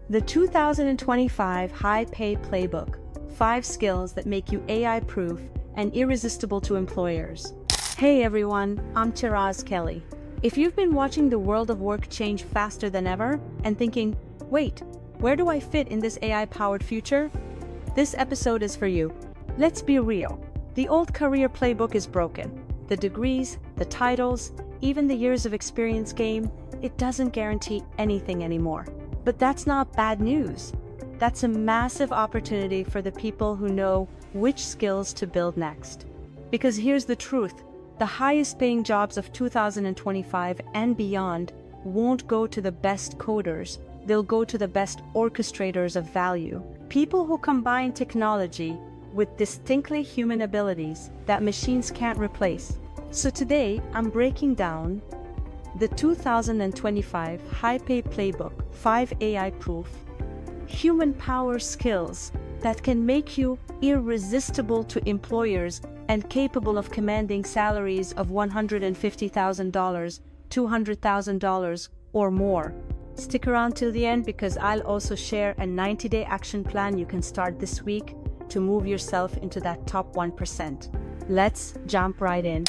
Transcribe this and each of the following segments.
The 2025 High-Pay Playbook, 5 skills that make you AI-proof and irresistible to employers. Hey everyone, I'm Chiraz Kelly. If you've been watching the world of work change faster than ever and thinking, wait, where do I fit in this AI-powered future? This episode is for you. Let's be real. The old career playbook is broken. The degrees, the titles, even the years of experience game, it doesn't guarantee anything anymore. But that's not bad news. That's a massive opportunity for the people who know which skills to build next. Because here's the truth, the highest paying jobs of 2025 and beyond won't go to the best coders, they'll go to the best orchestrators of value. People who combine technology with distinctly human abilities that machines can't replace. So today, I'm breaking down the 2025 High-Pay Playbook, 5 AI-proof, human power skills that can make you irresistible to employers and capable of commanding salaries of $150,000, $200,000 or more. Stick around till the end because I'll also share a 90-day action plan you can start this week to move yourself into that top 1%. Let's jump right in.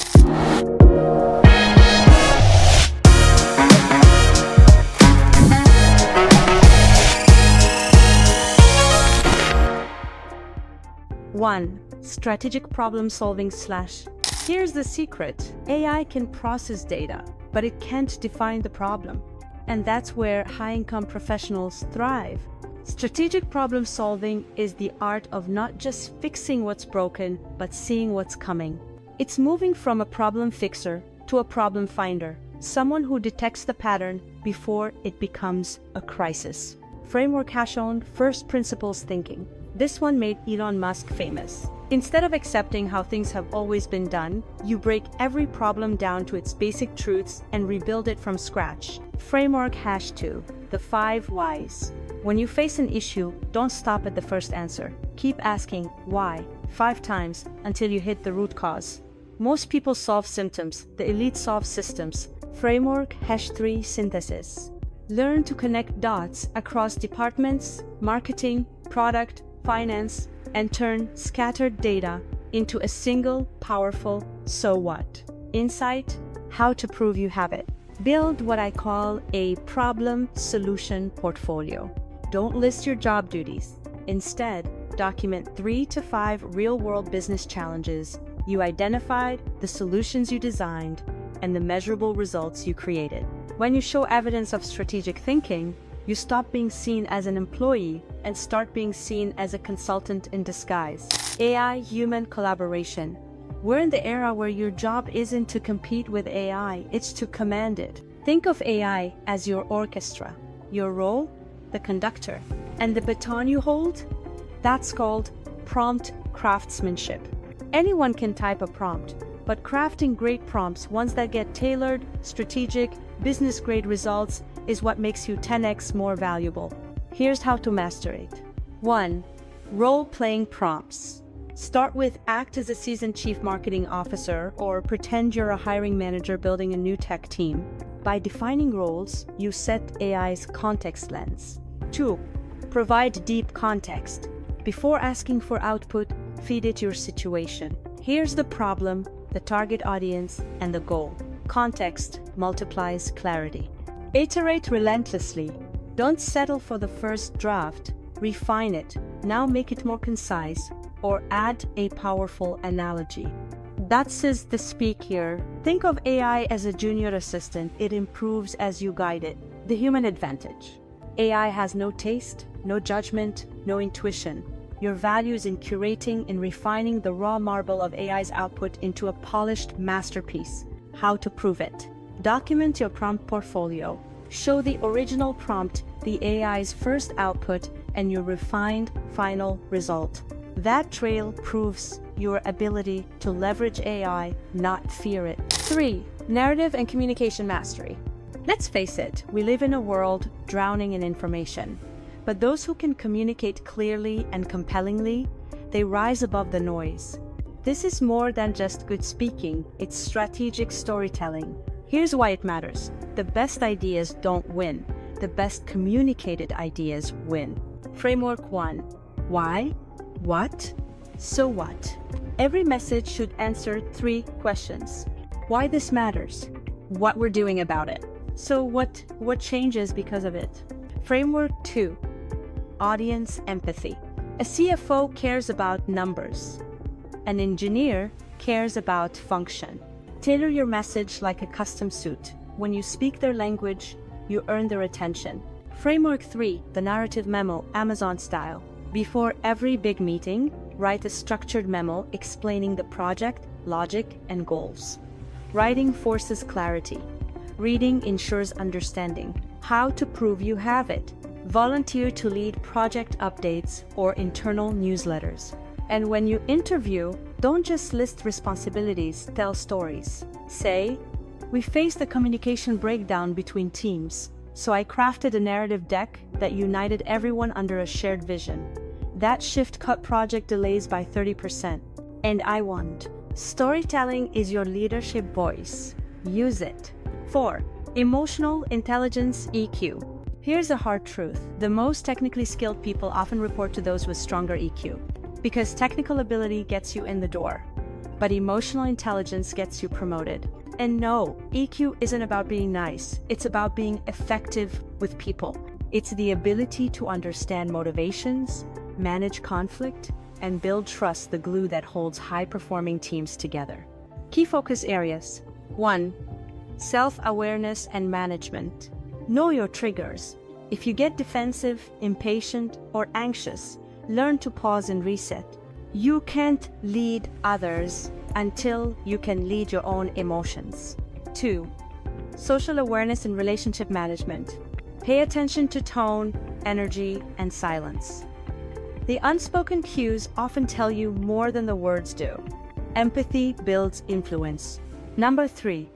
One, strategic problem solving / Here's the secret. AI can process data, but it can't define the problem. And that's where high-income professionals thrive. Strategic problem solving is the art of not just fixing what's broken, but seeing what's coming. It's moving from a problem fixer to a problem finder, someone who detects the pattern before it becomes a crisis. Framework #, first principles thinking. This one made Elon Musk famous. Instead of accepting how things have always been done, you break every problem down to its basic truths and rebuild it from scratch. Framework #2, the 5 whys. When you face an issue, don't stop at the first answer. Keep asking why 5 times until you hit the root cause. Most people solve symptoms, the elite solve systems. Framework #3, synthesis. Learn to connect dots across departments, marketing, product, finance, and turn scattered data into a single, powerful so what insight, how to prove you have it. Build what I call a problem-solution portfolio. Don't list your job duties. Instead, document 3 to 5 real-world business challenges you identified, the solutions you designed, and the measurable results you created. When you show evidence of strategic thinking, you stop being seen as an employee and start being seen as a consultant in disguise. AI-human collaboration. We're in the era where your job isn't to compete with AI, it's to command it. Think of AI as your orchestra. Your role, the conductor. And the baton you hold? That's called prompt craftsmanship. Anyone can type a prompt, but crafting great prompts, ones that get tailored, strategic, business-grade results, is what makes you 10x more valuable. Here's how to master it. 1. Role-playing prompts. Start with act as a seasoned chief marketing officer or pretend you're a hiring manager building a new tech team. By defining roles, you set AI's context lens. 2. Provide deep context. Before asking for output, feed it your situation. Here's the problem, the target audience, and the goal. Context multiplies clarity. Iterate relentlessly. Don't settle for the first draft. Refine it. Now make it more concise or add a powerful analogy. That says the speak here. Think of AI as a junior assistant. It improves as you guide it. The human advantage. AI has no taste, no judgment, no intuition. Your value is in curating and refining the raw marble of AI's output into a polished masterpiece. How to prove it? Document your prompt portfolio. Show the original prompt, the AI's first output, and your refined final result. That trail proves your ability to leverage AI, not fear it. 3. Narrative and communication mastery. Let's face it, we live in a world drowning in information. But those who can communicate clearly and compellingly, they rise above the noise. This is more than just good speaking, it's strategic storytelling. Here's why it matters. The best ideas don't win. the best communicated ideas win. Framework 1. Why? What? So what? Every message should answer 3 questions. Why this matters? What we're doing about it? So what changes because of it? Framework 2. Audience empathy. A CFO cares about numbers. An engineer cares about function. Tailor your message like a custom suit. When you speak their language, you earn their attention. Framework 3, the narrative memo, Amazon style. Before every big meeting, write a structured memo explaining the project, logic, and goals. Writing forces clarity. Reading ensures understanding. How to prove you have it. Volunteer to lead project updates or internal newsletters. And when you interview, don't just list responsibilities, tell stories. Say, we faced a communication breakdown between teams, so I crafted a narrative deck that united everyone under a shared vision. That shift cut project delays by 30%. And I want. Storytelling is your leadership voice. Use it. 4. Emotional intelligence EQ. Here's a hard truth. The most technically skilled people often report to those with stronger EQ. Because technical ability gets you in the door, but emotional intelligence gets you promoted. And no, EQ isn't about being nice. It's about being effective with people. It's the ability to understand motivations, manage conflict, and build trust, the glue that holds high-performing teams together. Key focus areas. 1. Self-awareness and management. Know your triggers. If you get defensive, impatient, or anxious, learn to pause and reset. You can't lead others until you can lead your own emotions. 2. Social awareness and relationship management. Pay attention to tone, energy, and silence. The unspoken cues often tell you more than the words do. Empathy builds influence. Number 3.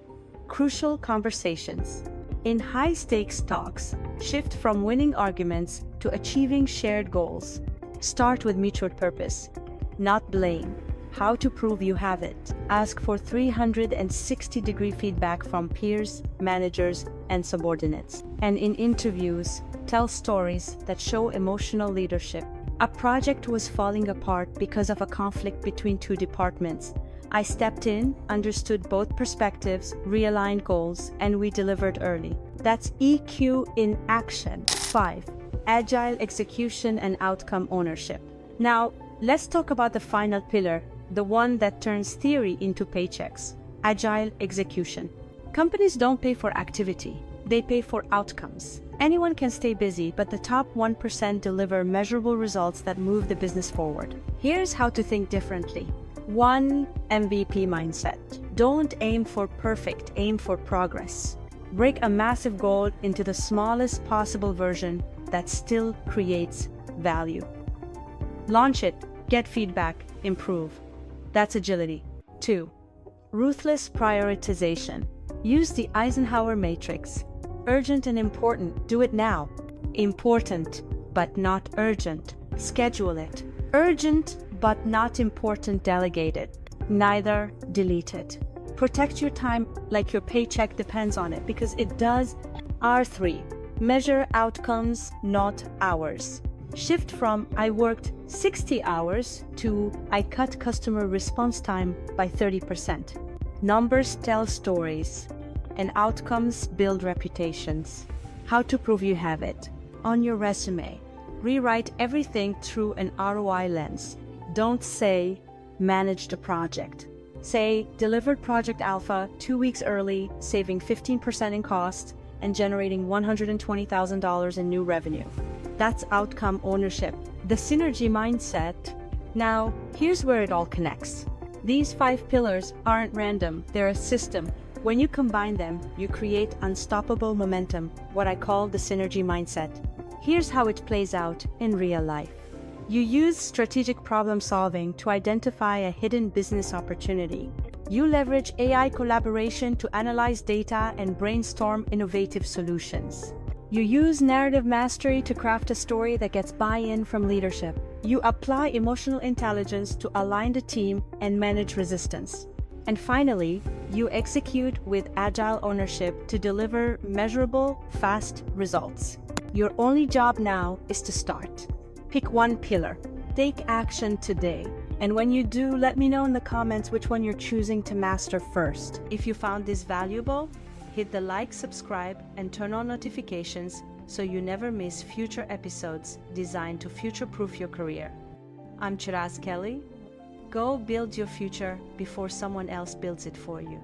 Crucial conversations. In high-stakes talks, shift from winning arguments to achieving shared goals. Start with mutual purpose, not blame. How to prove you have it. Ask for 360-degree feedback from peers, managers, and subordinates. And in interviews, tell stories that show emotional leadership. A project was falling apart because of a conflict between 2 departments. I stepped in, understood both perspectives, realigned goals, and we delivered early. That's EQ in action. 5. Agile execution and outcome ownership. Now, let's talk about the final pillar, the one that turns theory into paychecks. Agile execution. Companies don't pay for activity, they pay for outcomes. Anyone can stay busy, but the top 1% deliver measurable results that move the business forward. Here's how to think differently. 1. MVP mindset. Don't aim for perfect, aim for progress. Break a massive goal into the smallest possible version that still creates value. Launch it, get feedback, improve. That's agility. 2. Ruthless prioritization. Use the Eisenhower matrix. Urgent and important, do it now. Important, but not urgent, schedule it. Urgent, but not important, delegate it. Neither, delete it. Protect your time like your paycheck depends on it, because it does. R3. Measure outcomes, not hours. Shift from I worked 60 hours to I cut customer response time by 30%. Numbers tell stories, and outcomes build reputations. How to prove you have it. On your resume, rewrite everything through an ROI lens. Don't say, managed a project. Say, delivered Project Alpha 2 weeks early, saving 15% in cost, and generating $120,000 in new revenue. That's outcome ownership, the synergy mindset. Now, here's where it all connects. These 5 pillars aren't random, they're a system. When you combine them, you create unstoppable momentum, what I call the synergy mindset. Here's how it plays out in real life. You use strategic problem solving to identify a hidden business opportunity. You leverage AI collaboration to analyze data and brainstorm innovative solutions. You use narrative mastery to craft a story that gets buy-in from leadership. You apply emotional intelligence to align the team and manage resistance. And finally, you execute with agile ownership to deliver measurable, fast results. Your only job now is to start. Pick one pillar. Take action today. And when you do, let me know in the comments which one you're choosing to master first. If you found this valuable, hit the like, subscribe, and turn on notifications so you never miss future episodes designed to future-proof your career. I'm Chiraz Kelly. Go build your future before someone else builds it for you.